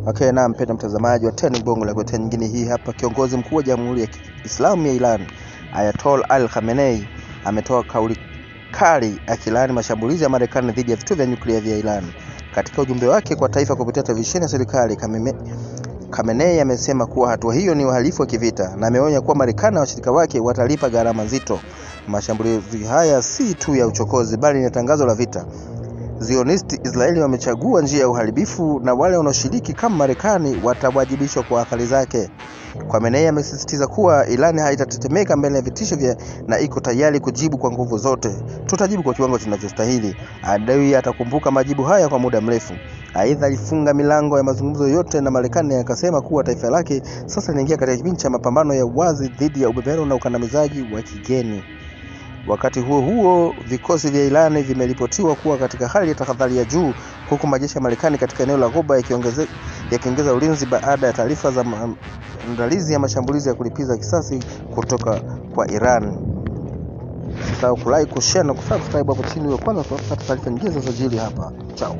Okay, na mpenda mtazamaji wa Trending Bongo la kwa nyingine hii hapa. Kiongozi mkuu wa Jamhuri ya Kiislamu ya Iran, Ayatollah Ali Khamenei, ametoa kauli kali akilaani mashambulizi ya Marekani dhidi ya vituo vya nyuklia vya Iran. Katika ujumbe wake kwa taifa kupitia televisheni ya serikali, Khamenei amesema kuwa hatua hiyo ni uhalifu wa kivita na ameonya kuwa Marekani na washirika wake watalipa gharama nzito. Mashambulizi haya si tu ya uchokozi bali ni tangazo la vita. Zionisti Israeli wamechagua njia ya uharibifu na wale wanaoshiriki kama Marekani watawajibishwa kwa athari zake. Khamenei amesisitiza kuwa Iran haitatetemeka mbele ya vitisho na iko tayari kujibu kwa nguvu zote. Tutajibu kwa kiwango kinachostahili. Adui atakumbuka majibu haya kwa muda mrefu. Aidha, alifunga milango ya mazungumzo yote na Marekani akasema kuwa taifa lake sasa linaingia katika kipindi cha mapambano ya wazi dhidi ya ubeberu na ukandamizaji wa kigeni. Wakati huo huo, vikosi vya Iran vimeripotiwa kuwa katika hali ya tahadhari ya juu, huku majeshi ya Marekani katika eneo la Ghuba yakiongeza ulinzi baada ya taarifa za maandalizi ya mashambulizi ya kulipiza kisasi kutoka kwa Iran. Usisahau kulike, kushare na kusubscribe hapo chini ili kwanza kupata taarifa nyingine za sajili hapa. Ciao.